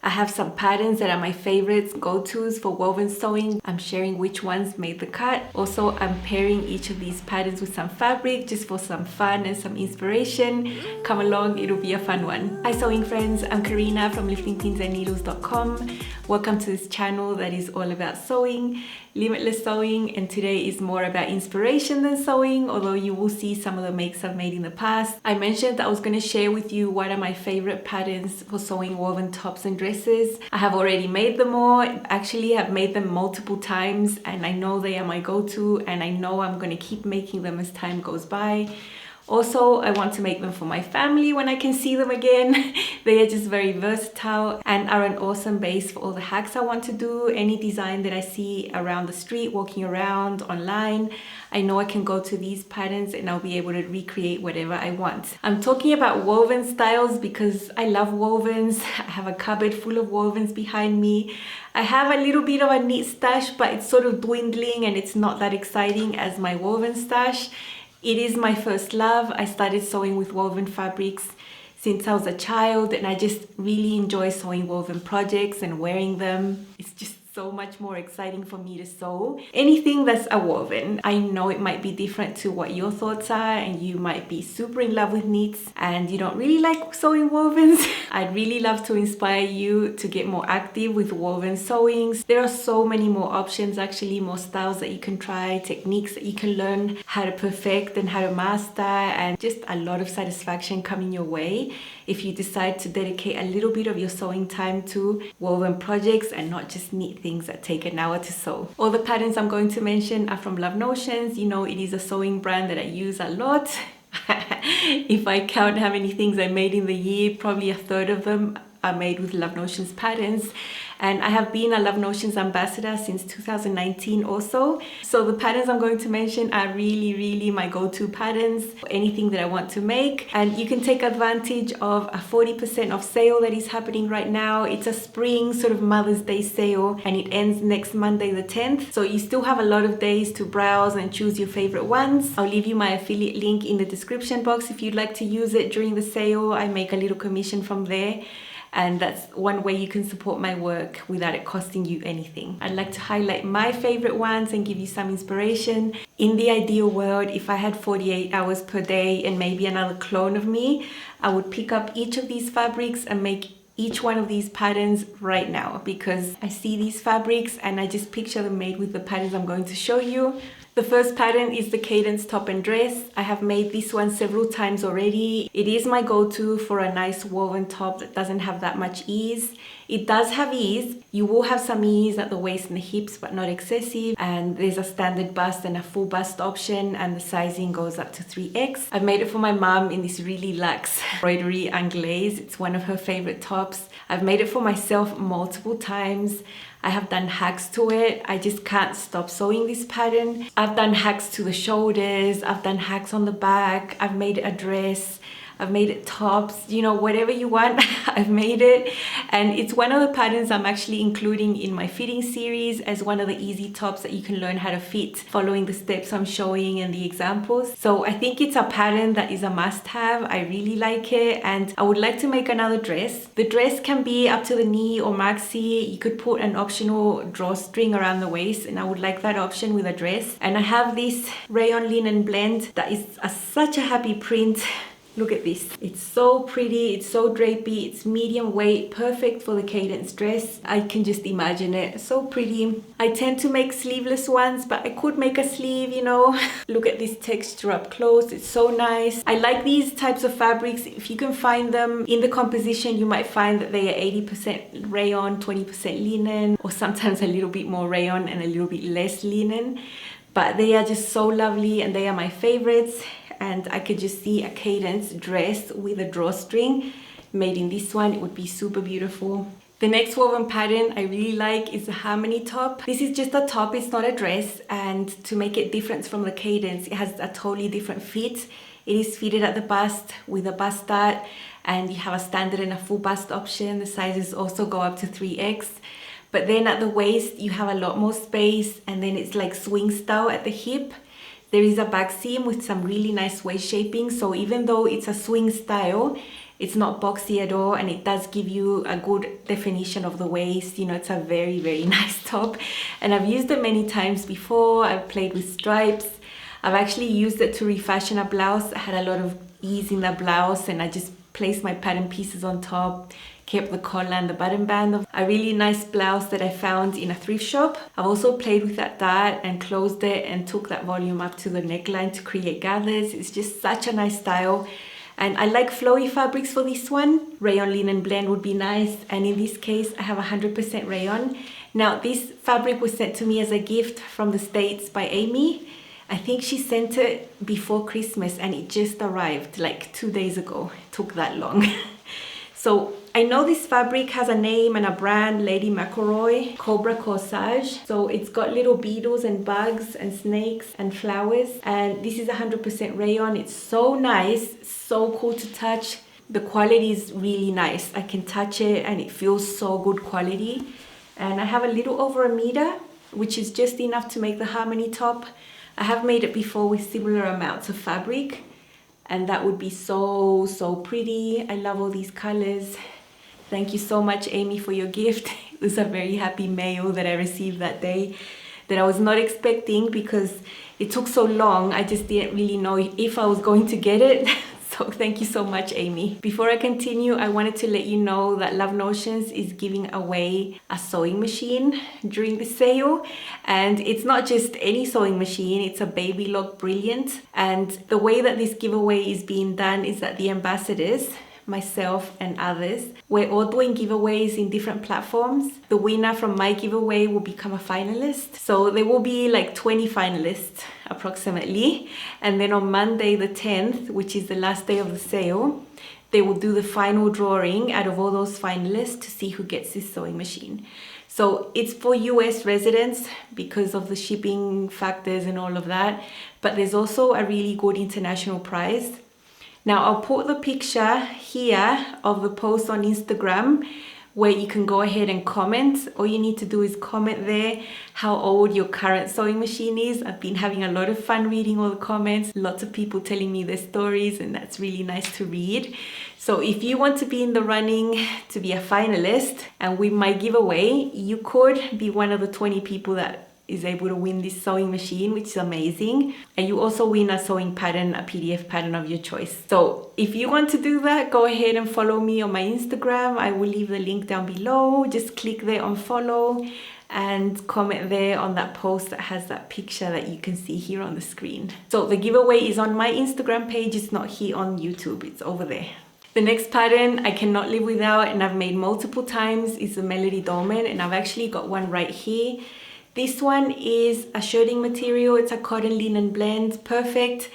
I have some patterns that are my favorites, go-tos for woven sewing. I'm sharing which ones made the cut. Also, I'm pairing each of these patterns with some fabric just for some fun and some inspiration. Come along, it'll be a fun one. Hi sewing friends, I'm Karina from liftingpinsandneedles.com. Welcome to this channel that is all about sewing, limitless sewing, and today is more about inspiration than sewing, although you will see some of the makes I've made in the past. I mentioned that I was going to share with you what are my favorite patterns for sewing woven tops and dresses. I have already made them all. Actually, I've made them multiple times and I know they are my go-to, and I know I'm going to keep making them as time goes by. Also, I want to make them for my family when I can see them again. They are just very versatile and are an awesome base for all the hacks I want to do. Any design that I see around the street, walking around, online, I know I can go to these patterns and I'll be able to recreate whatever I want. I'm talking about woven styles because I love wovens. I have a cupboard full of wovens behind me. I have a little bit of a knit stash, but it's sort of dwindling and it's not that exciting as my woven stash. It is my first love. I started sewing with woven fabrics since I was a child, and I just really enjoy sewing woven projects and wearing them. It's just so much more exciting for me to sew anything that's a woven. I know it might be different to what your thoughts are, and you might be super in love with knits and you don't really like sewing wovens. I'd really love to inspire you to get more active with woven sewings. There are so many more options, actually, more styles that you can try, techniques that you can learn how to perfect and how to master, and just a lot of satisfaction coming your way if you decide to dedicate a little bit of your sewing time to woven projects and not just knit things that take an hour to sew. All the patterns I'm going to mention are from Love Notions. You know, it is a sewing brand that I use a lot. If I count how many things I made in the year, probably a third of them are made with Love Notions patterns. And I have been a Love Notions ambassador since 2019 also. So the patterns I'm going to mention are really my go-to patterns for anything that I want to make. And you can take advantage of a 40% off sale that is happening right now. It's a spring sort of Mother's Day sale and it ends next Monday the 10th. So you still have a lot of days to browse and choose your favorite ones. I'll leave you my affiliate link in the description box if you'd like to use it during the sale. I make a little commission from there. And that's one way you can support my work without it costing you anything. I'd like to highlight my favorite ones and give you some inspiration. In the ideal world, if I had 48 hours per day and maybe another clone of me, I would pick up each of these fabrics and make each one of these patterns right now, because I see these fabrics and I just picture them made with the patterns I'm going to show you. The first pattern is the Cadence Top Dress. I have made this one several times already. It is my go-to for a nice woven top that doesn't have that much ease. It does have ease. You will have some ease at the waist and the hips, but not excessive. And there's a standard bust and a full bust option, and the sizing goes up to 3X. I've made it for my mom in this really luxe embroidery anglaise. It's one of her favorite tops. I've made it for myself multiple times. I have done hacks to it. I just can't stop sewing this pattern. I've done hacks to the shoulders. I've done hacks on the back. I've made it a dress. I've made it tops, you know, whatever you want, I've made it. And it's one of the patterns I'm actually including in my fitting series as one of the easy tops that you can learn how to fit following the steps I'm showing and the examples. So I think it's a pattern that is a must-have. I really like it and I would like to make another dress. The dress can be up to the knee or maxi. You could put an optional drawstring around the waist, and I would like that option with a dress. And I have this rayon linen blend that is such a happy print. Look at this. It's so pretty, it's so drapey, it's medium weight, perfect for the Cadence dress. I can just imagine it. So pretty. I tend to make sleeveless ones, but I could make a sleeve, you know. Look at this texture up close. It's so nice. I like these types of fabrics. If you can find them in the composition, you might find that they are 80% rayon, 20% linen, or sometimes a little bit more rayon and a little bit less linen. But they are just so lovely and they are my favorites. And I could just see a Cadence dress with a drawstring made in this one. It would be super beautiful. The next woven pattern I really like is the Harmony top. This is just a top, it's not a dress, and to make it different from the Cadence, it has a totally different fit. It is fitted at the bust with a bust start, and you have a standard and a full bust option. The sizes also go up to 3X. But then at the waist, you have a lot more space, and then it's like swing style at the hip. There is a back seam with some really nice waist shaping, so even though it's a swing style, It's not boxy at all, and it does give you a good definition of the waist. You know, it's a very, very nice top, and I've used it many times before. I've played with stripes. I've actually used it to refashion a blouse. I had a lot of ease in the blouse, and I just placed my pattern pieces on top, kept the collar and the button band of a really nice blouse that I found in a thrift shop. I've also played with that dart and closed it and took that volume up to the neckline to create gathers. It's just such a nice style. And I like flowy fabrics for this one. Rayon linen blend would be nice. And in this case, I have 100% rayon. Now, this fabric was sent to me as a gift from the States by Amy. I think she sent it before Christmas and it just arrived like 2 days ago. It took that long. So I know this fabric has a name and a brand, Lady McElroy, Cobra Corsage. So it's got little beetles and bugs and snakes and flowers. And this is 100% rayon. It's so nice, so cool to touch. The quality is really nice. I can touch it and it feels so good quality. And I have a little over a meter, which is just enough to make the harmony top. I have made it before with similar amounts of fabric, and that would be so, so pretty. I love all these colors. Thank you so much, Amy, for your gift. It was a very happy mail that I received that day that I was not expecting because it took so long. I just didn't really know if I was going to get it. So thank you so much, Amy. Before I continue, I wanted to let you know that Love Notions is giving away a sewing machine during the sale. And it's not just any sewing machine, it's a Baby Lock Brilliant. And the way that this giveaway is being done is that the ambassadors, myself and others, we're all doing giveaways in different platforms. The winner from my giveaway will become a finalist. So there will be like 20 finalists approximately. And then on Monday the 10th, which is the last day of the sale, they will do the final drawing out of all those finalists to see who gets this sewing machine. So it's for US residents because of the shipping factors and all of that. But there's also a really good international prize. Now I'll put the picture here of the post on Instagram where you can go ahead and comment. All you need to do is comment there how old your current sewing machine is. I've been having a lot of fun reading all the comments. Lots of people telling me their stories, and that's really nice to read. So if you want to be in the running to be a finalist and win my giveaway, you could be one of the 20 people that is able to win this sewing machine, which is amazing. And you also win a sewing pattern, a PDF pattern of your choice. So if you want to do that, go ahead and follow me on my Instagram. I will leave the link down below. Just click there on follow and comment there on that post that has that picture that you can see here on the screen. So the giveaway is on my Instagram page. It's not here on YouTube, it's over there. The next pattern I cannot live without, and I've made multiple times, is the Melody Dolmen, and I've actually got one right here. This one is a shirting material. It's a cotton linen blend, perfect.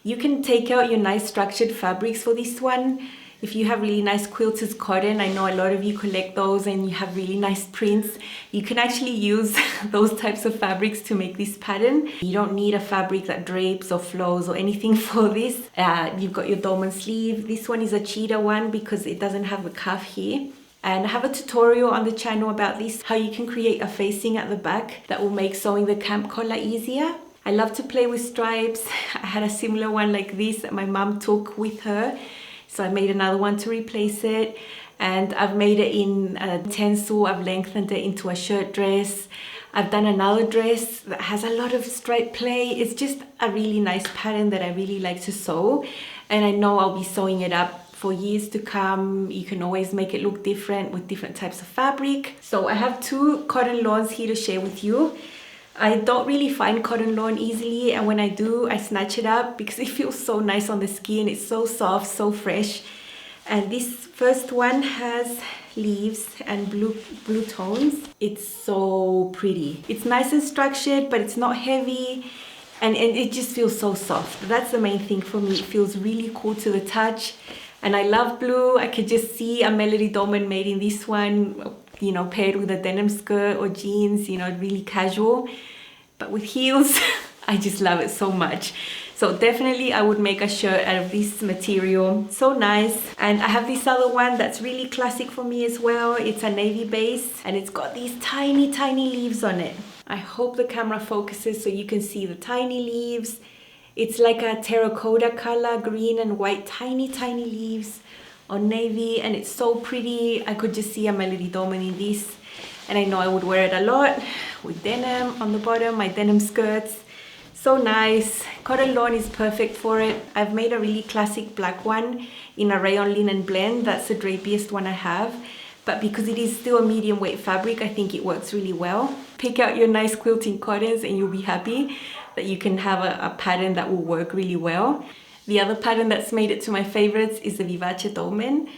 You can take out your nice structured fabrics for this one. If you have really nice quilted cotton, I know a lot of you collect those and you have really nice prints. You can actually use those types of fabrics to make this pattern. You don't need a fabric that drapes or flows or anything for this. You've got your dolman sleeve. This one is a cheetah one because it doesn't have the cuff here. And I have a tutorial on the channel about this, how you can create a facing at the back that will make sewing the camp collar easier. I love to play with stripes. I had a similar one like this that my mom took with her. So I made another one to replace it. And I've made it in a tencel. I've lengthened it into a shirt dress. I've done another dress that has a lot of stripe play. It's just a really nice pattern that I really like to sew. And I know I'll be sewing it up for years to come. You can always make it look different with different types of fabric. So I have two cotton lawns here to share with you. I don't really find cotton lawn easily, and when I do, I snatch it up because it feels so nice on the skin. It's so soft, so fresh. And this first one has leaves and blue tones. It's so pretty. It's nice and structured, but it's not heavy. And it just feels so soft. That's the main thing for me. It feels really cool to the touch. And I love blue. I could just see a Melody Dolmen made in this one, you know, paired with a denim skirt or jeans, you know, really casual. But with heels, I just love it so much. So definitely I would make a shirt out of this material. So nice. And I have this other one that's really classic for me as well. It's a navy base and it's got these tiny, tiny leaves on it. I hope the camera focuses so you can see the tiny leaves. It's like a terracotta color, green and white, tiny, tiny leaves on navy, and it's so pretty. I could just see a Melody Dolmen in this, and I know I would wear it a lot with denim on the bottom, my denim skirts. So nice. Cotton lawn is perfect for it. I've made a really classic black one in a rayon linen blend. That's the drapiest one I have. But because it is still a medium weight fabric, I think it works really well. Pick out your nice quilting cottons and you'll be happy that you can have a pattern that will work really well. The other pattern that's made it to my favorites is the Vivace Dolmen.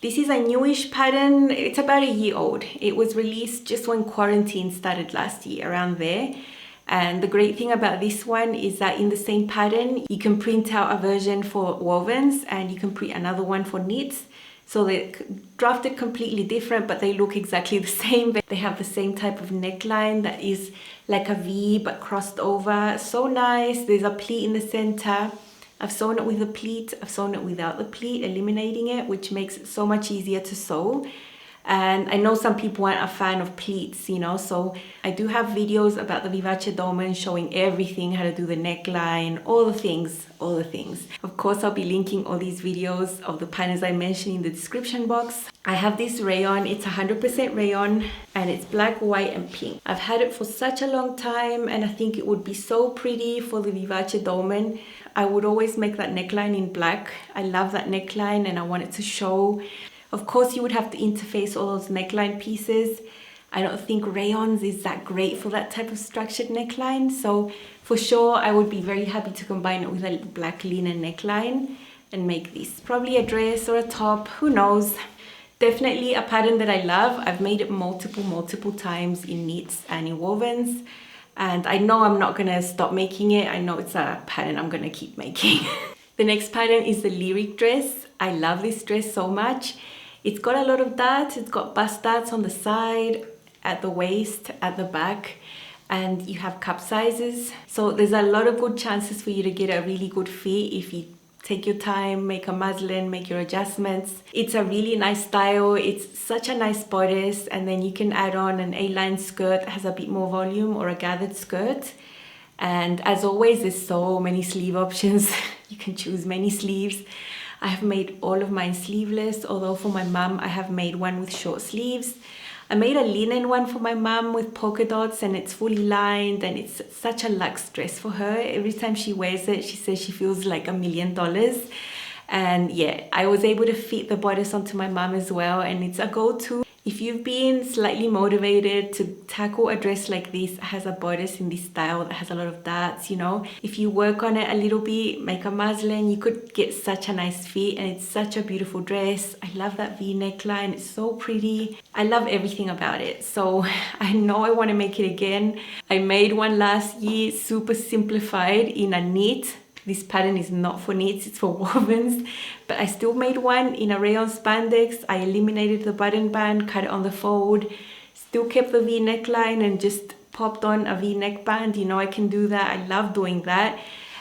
This is a newish pattern. It's about a year old. It was released just when quarantine started last year, around there. And the great thing about this one is that in the same pattern, you can print out a version for wovens and you can print another one for knits. So they're drafted completely different, but they look exactly the same. They have the same type of neckline that is like a V but crossed over. So nice. There's a pleat in the center. I've sewn it with a pleat. I've sewn it without the pleat, eliminating it, which makes it so much easier to sew. And I know some people aren't a fan of pleats, you know, so I do have videos about the Vivace Dolmen showing everything, how to do the neckline, all the things, all the things. Of course, I'll be linking all these videos of the patterns I mentioned in the description box. I have this rayon, it's 100% rayon, and it's black, white, and pink. I've had it for such a long time, and I think it would be so pretty for the Vivace Dolmen. I would always make that neckline in black. I love that neckline, and I want it to show. Of course, you would have to interface all those neckline pieces. I don't think rayons is that great for that type of structured neckline. So for sure, I would be very happy to combine it with a black linen neckline and make this probably a dress or a top, who knows. Definitely a pattern that I love. I've made it multiple times in knits and in wovens. And I know I'm not gonna stop making it. I know it's a pattern I'm gonna keep making. The next pattern is the lyric dress. I love this dress so much. It's got a lot of darts. It's got bust darts on the side, at the waist, at the back, and you have cup sizes. So there's a lot of good chances for you to get a really good fit if you take your time, make a muslin, make your adjustments. It's a really nice style. It's such a nice bodice, and then you can add on an A-line skirt that has a bit more volume or a gathered skirt. And as always, there's so many sleeve options. You can choose many sleeves. I have made all of mine sleeveless, although for my mum, I have made one with short sleeves. I made a linen one for my mum with polka dots, and it's fully lined, and it's such a luxe dress for her. Every time she wears it, she says she feels like $1 million. And yeah, I was able to fit the bodice onto my mum as well, and it's a go-to. If you've been slightly motivated to tackle a dress like this, it has a bodice in this style that has a lot of darts, you know. If you work on it a little bit, make a muslin, you could get such a nice fit, and it's such a beautiful dress. I love that V neckline, it's so pretty. I love everything about it. So I know I want to make it again. I made one last year, super simplified in a knit. This pattern is not for knits, it's for wovens, but I still made one in a rayon spandex. I eliminated the button band, cut it on the fold, still kept the V neckline and just popped on a V neck band. You know, I can do that. I love doing that.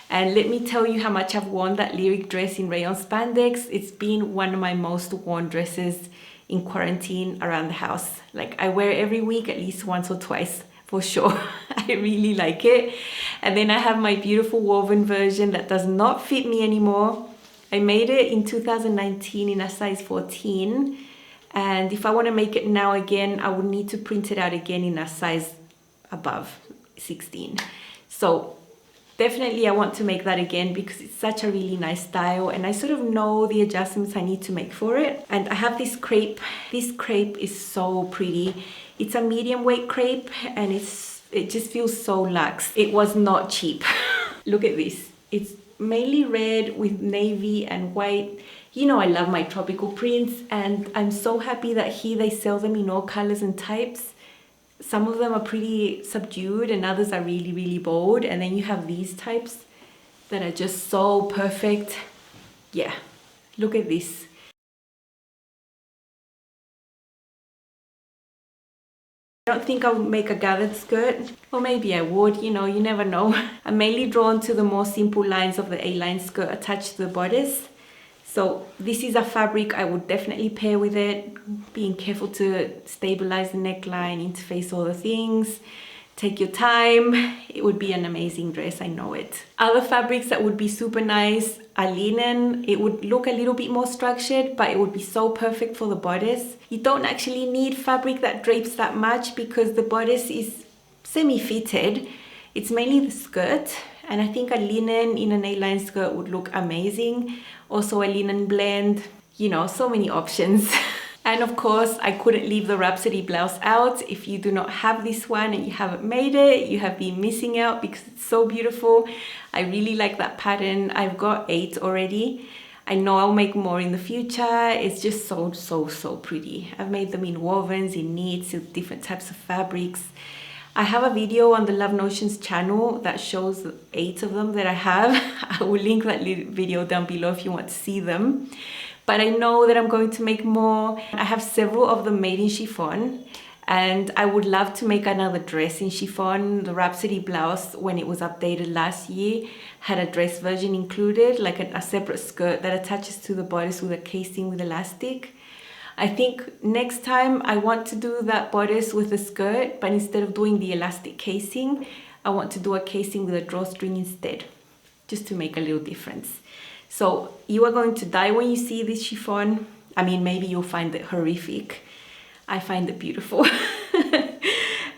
And let me tell you how much I've worn that lyric dress in rayon spandex. It's been one of my most worn dresses in quarantine around the house. Like, I wear it every week at least once or twice. For sure. I really like it. And then I have my beautiful woven version that does not fit me anymore. I made it in 2019 in a size 14. And if I want to make it now again, I would need to print it out again in a size above 16. So definitely I want to make that again because it's such a really nice style, and I sort of know the adjustments I need to make for it. And I have this crepe. This crepe is so pretty. It's a medium weight crepe, and it just feels so luxe. It was not cheap. Look at this. It's mainly red with navy and white. You know I love my tropical prints, and I'm so happy that here they sell them in all colors and types. Some of them are pretty subdued and others are really, really bold. And then you have these types that are just so perfect. Yeah, look at this. I don't think I would make a gathered skirt, or maybe I would, you know, you never know. I'm mainly drawn to the more simple lines of the A-line skirt attached to the bodice. So this is a fabric I would definitely pair with it, being careful to stabilize the neckline, interface all the things. Take your time. It would be an amazing dress, I know it. Other fabrics that would be super nice are linen. It would look a little bit more structured, but it would be so perfect for the bodice. You don't actually need fabric that drapes that much because the bodice is semi-fitted. It's mainly the skirt, and I think a linen in an A-line skirt would look amazing. Also a linen blend, you know, so many options. And of course, I couldn't leave the Rhapsody blouse out. If you do not have this one and you haven't made it, you have been missing out because it's so beautiful. I really like that pattern. I've got 8 already. I know I'll make more in the future. It's just so pretty. I've made them in wovens, in knits, in different types of fabrics. I have a video on the Love Notions channel that shows 8 of them that I have. I will link that video down below if you want to see them. But I know that I'm going to make more. I have several of them made in chiffon, and I would love to make another dress in chiffon. The Rhapsody blouse, when it was updated last year, had a dress version included, like a separate skirt that attaches to the bodice with a casing with elastic. I think next time I want to do that bodice with a skirt, but instead of doing the elastic casing, I want to do a casing with a drawstring instead, just to make a little difference. So you are going to die when you see this chiffon. I mean, maybe you'll find it horrific. I find it beautiful.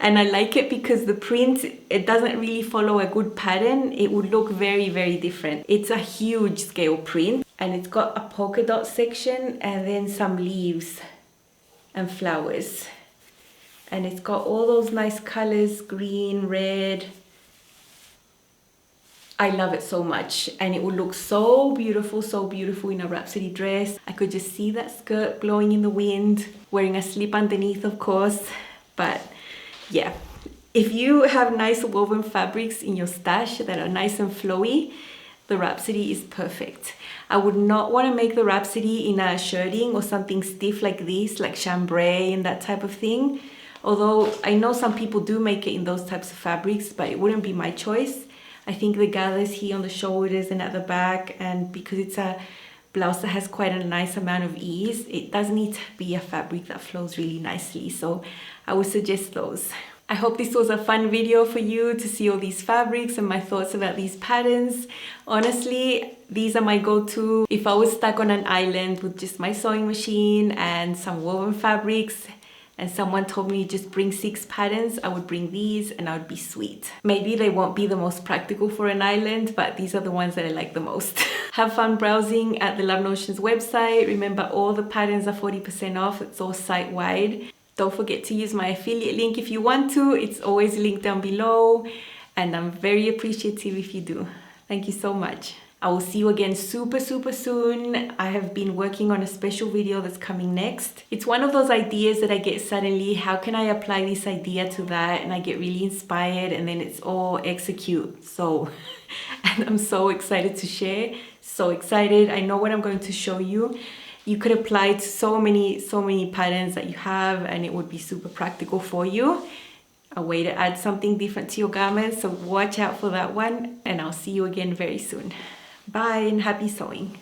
And I like it because the print, it doesn't really follow a good pattern. It would look very different. It's a huge scale print, and it's got a polka dot section and then some leaves and flowers. And it's got all those nice colors, green, red. I love it so much, and it would look so beautiful in a Rhapsody dress. I could just see that skirt blowing in the wind, wearing a slip underneath, of course. But yeah, if you have nice woven fabrics in your stash that are nice and flowy, the Rhapsody is perfect. I would not want to make the Rhapsody in a shirting or something stiff like this, like chambray and that type of thing. Although I know some people do make it in those types of fabrics, but it wouldn't be my choice. I think the gathers here on the shoulders and at the back, and because it's a blouse that has quite a nice amount of ease, it does need to be a fabric that flows really nicely. So I would suggest those. I hope this was a fun video for you to see all these fabrics and my thoughts about these patterns. Honestly, these are my go-to. If I was stuck on an island with just my sewing machine and some woven fabrics, and someone told me just bring 6 patterns, I would bring these and I would be sweet. Maybe they won't be the most practical for an island, but these are the ones that I like the most. Have fun browsing at the Love Notions website. Remember, all the patterns are 40% off. It's all site-wide. Don't forget to use my affiliate link if you want to. It's always linked down below, and I'm very appreciative if you do. Thank you so much. I will see you again super soon. I have been working on a special video that's coming next. It's one of those ideas that I get suddenly. How can I apply this idea to that? And I get really inspired, and then it's all execute. So, and I'm so excited to share. So excited. I know what I'm going to show you. You could apply it to so many patterns that you have, and it would be super practical for you. A way to add something different to your garments. So watch out for that one, and I'll see you again very soon. Bye and happy sewing.